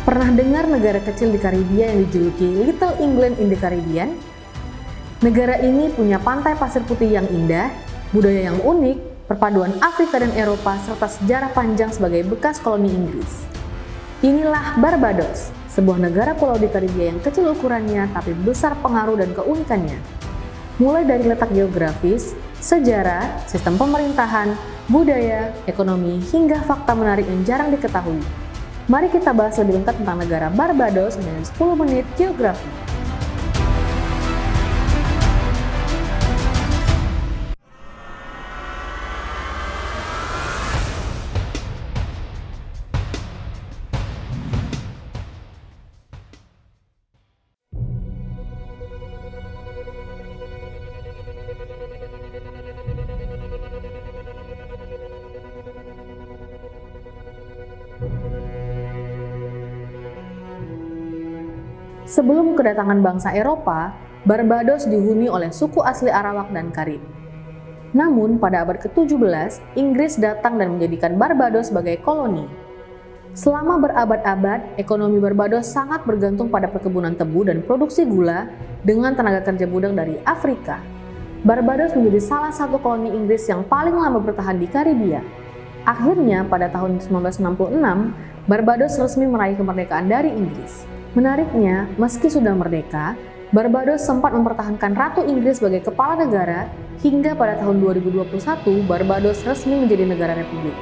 Pernah dengar negara kecil di Karibia yang dijuluki Little England in the Caribbean? Negara ini punya pantai pasir putih yang indah, budaya yang unik, perpaduan Afrika dan Eropa, serta sejarah panjang sebagai bekas koloni Inggris. Inilah Barbados, sebuah negara pulau di Karibia yang kecil ukurannya tapi besar pengaruh dan keunikannya. Mulai dari letak geografis, sejarah, sistem pemerintahan, budaya, ekonomi, hingga fakta menarik yang jarang diketahui. Mari kita bahas lebih lengkap tentang negara Barbados dengan 10 menit geografi. Sebelum kedatangan bangsa Eropa, Barbados dihuni oleh suku asli Arawak dan Karib. Namun, pada abad ke-17, Inggris datang dan menjadikan Barbados sebagai koloni. Selama berabad-abad, ekonomi Barbados sangat bergantung pada perkebunan tebu dan produksi gula dengan tenaga kerja budak dari Afrika. Barbados menjadi salah satu koloni Inggris yang paling lama bertahan di Karibia. Akhirnya, pada tahun 1966, Barbados resmi meraih kemerdekaan dari Inggris. Menariknya, meski sudah merdeka, Barbados sempat mempertahankan Ratu Inggris sebagai kepala negara hingga pada tahun 2021 Barbados resmi menjadi negara republik.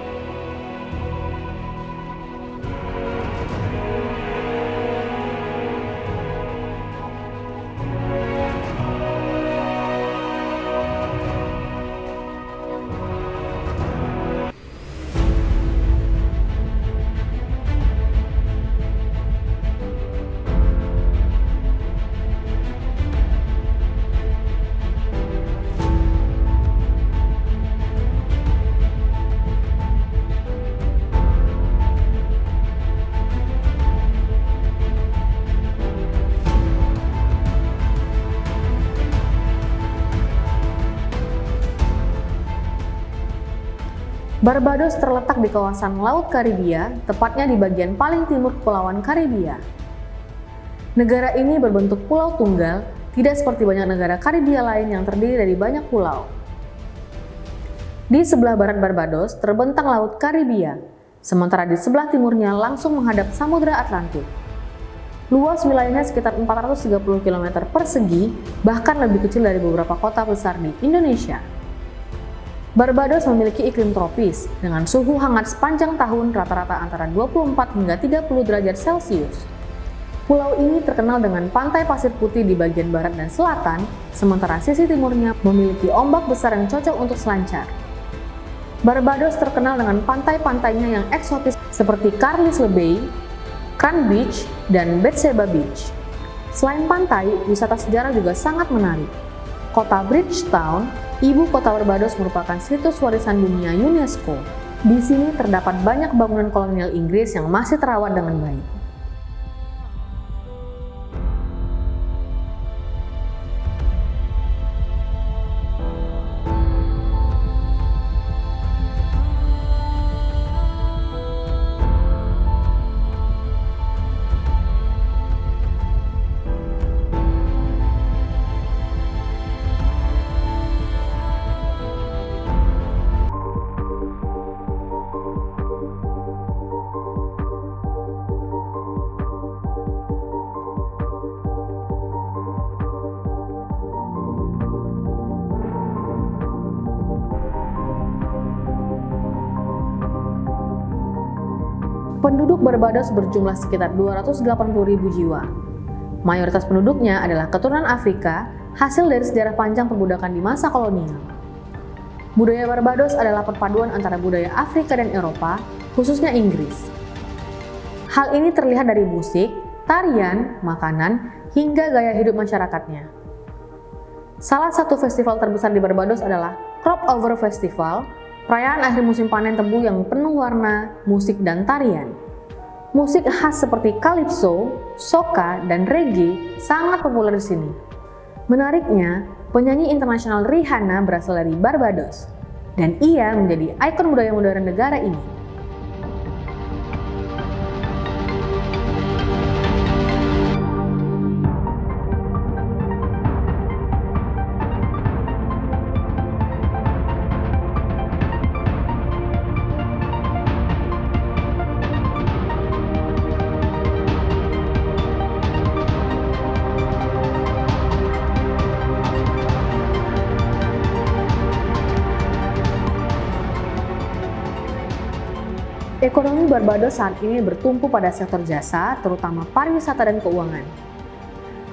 Barbados terletak di kawasan Laut Karibia, tepatnya di bagian paling timur Kepulauan Karibia. Negara ini berbentuk pulau tunggal, tidak seperti banyak negara Karibia lain yang terdiri dari banyak pulau. Di sebelah barat Barbados terbentang Laut Karibia, sementara di sebelah timurnya langsung menghadap Samudra Atlantik. Luas wilayahnya sekitar 430 km persegi, bahkan lebih kecil dari beberapa kota besar di Indonesia. Barbados memiliki iklim tropis dengan suhu hangat sepanjang tahun rata-rata antara 24 hingga 30 derajat Celcius. Pulau ini terkenal dengan pantai pasir putih di bagian barat dan selatan, sementara sisi timurnya memiliki ombak besar yang cocok untuk selancar. Barbados terkenal dengan pantai-pantainya yang eksotis seperti Carlisle Bay, Crown Beach, dan Bethesda Beach. Selain pantai, wisata sejarah juga sangat menarik. Kota Bridgetown, ibu kota Barbados, merupakan situs warisan dunia UNESCO. Di sini terdapat banyak bangunan kolonial Inggris yang masih terawat dengan baik. Penduduk Barbados berjumlah sekitar 280.000 jiwa. Mayoritas penduduknya adalah keturunan Afrika, hasil dari sejarah panjang perbudakan di masa kolonial. Budaya Barbados adalah perpaduan antara budaya Afrika dan Eropa, khususnya Inggris. Hal ini terlihat dari musik, tarian, makanan, hingga gaya hidup masyarakatnya. Salah satu festival terbesar di Barbados adalah Crop Over Festival, perayaan akhir musim panen tebu yang penuh warna, musik, dan tarian. Musik khas seperti calypso, soca, dan reggae sangat populer di sini. Menariknya, penyanyi internasional Rihanna berasal dari Barbados, dan ia menjadi ikon budaya modern negara ini. Ekonomi Barbados saat ini bertumpu pada sektor jasa, terutama pariwisata dan keuangan.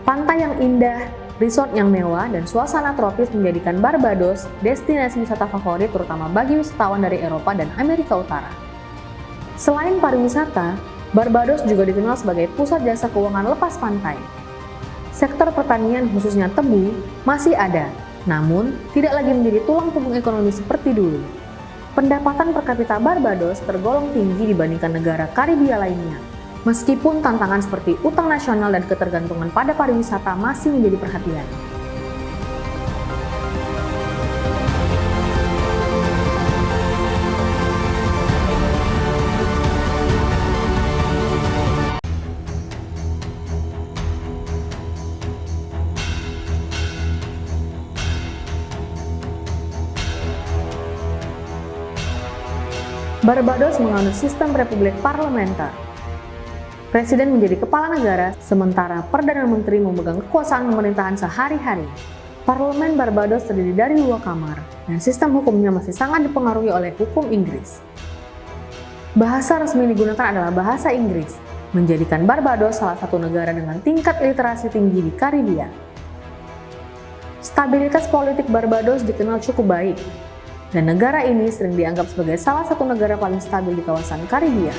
Pantai yang indah, resort yang mewah, dan suasana tropis menjadikan Barbados destinasi wisata favorit terutama bagi wisatawan dari Eropa dan Amerika Utara. Selain pariwisata, Barbados juga dikenal sebagai pusat jasa keuangan lepas pantai. Sektor pertanian khususnya tebu masih ada, namun tidak lagi menjadi tulang punggung ekonomi seperti dulu. Pendapatan per kapita Barbados tergolong tinggi dibandingkan negara Karibia lainnya, meskipun tantangan seperti utang nasional dan ketergantungan pada pariwisata masih menjadi perhatian. Barbados menganut sistem republik parlementer. Presiden menjadi kepala negara, sementara Perdana Menteri memegang kekuasaan pemerintahan sehari-hari. Parlemen Barbados terdiri dari 2 kamar, dan sistem hukumnya masih sangat dipengaruhi oleh hukum Inggris. Bahasa resmi digunakan adalah bahasa Inggris, menjadikan Barbados salah satu negara dengan tingkat literasi tinggi di Karibia. Stabilitas politik Barbados dikenal cukup baik, dan negara ini sering dianggap sebagai salah satu negara paling stabil di kawasan Karibia.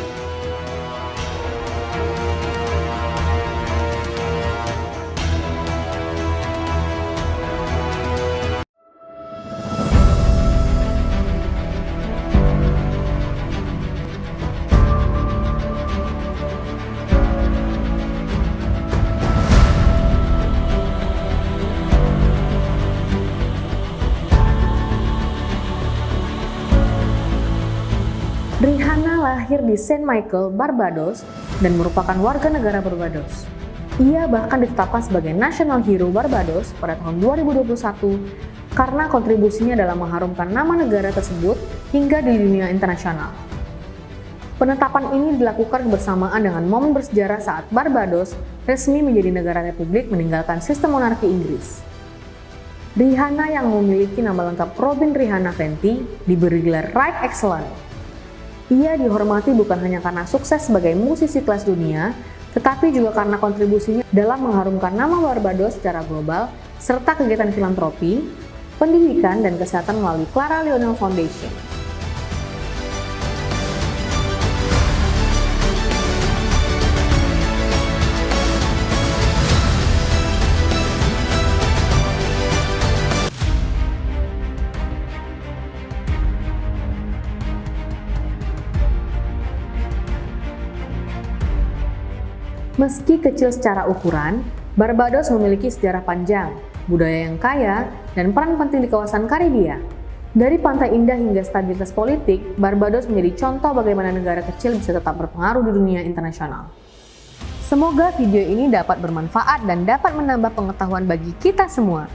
Rihanna lahir di Saint Michael, Barbados, dan merupakan warga negara Barbados. Ia bahkan ditetapkan sebagai National Hero Barbados pada tahun 2021 karena kontribusinya dalam mengharumkan nama negara tersebut hingga di dunia internasional. Penetapan ini dilakukan bersamaan dengan momen bersejarah saat Barbados resmi menjadi negara republik meninggalkan sistem monarki Inggris. Rihanna yang memiliki nama lengkap Robin Rihanna Fenty diberi gelar Right Excellent. Ia dihormati bukan hanya karena sukses sebagai musisi kelas dunia, tetapi juga karena kontribusinya dalam mengharumkan nama Barbados secara global, serta kegiatan filantropi, pendidikan, dan kesehatan melalui Clara Lionel Foundation. Meski kecil secara ukuran, Barbados memiliki sejarah panjang, budaya yang kaya, dan peran penting di kawasan Karibia. Dari pantai indah hingga stabilitas politik, Barbados menjadi contoh bagaimana negara kecil bisa tetap berpengaruh di dunia internasional. Semoga video ini dapat bermanfaat dan dapat menambah pengetahuan bagi kita semua.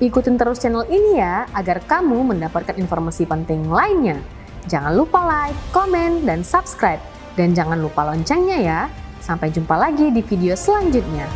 Ikutin terus channel ini ya, agar kamu mendapatkan informasi penting lainnya. Jangan lupa like, komen, dan subscribe. Dan jangan lupa loncengnya ya. Sampai jumpa lagi di video selanjutnya.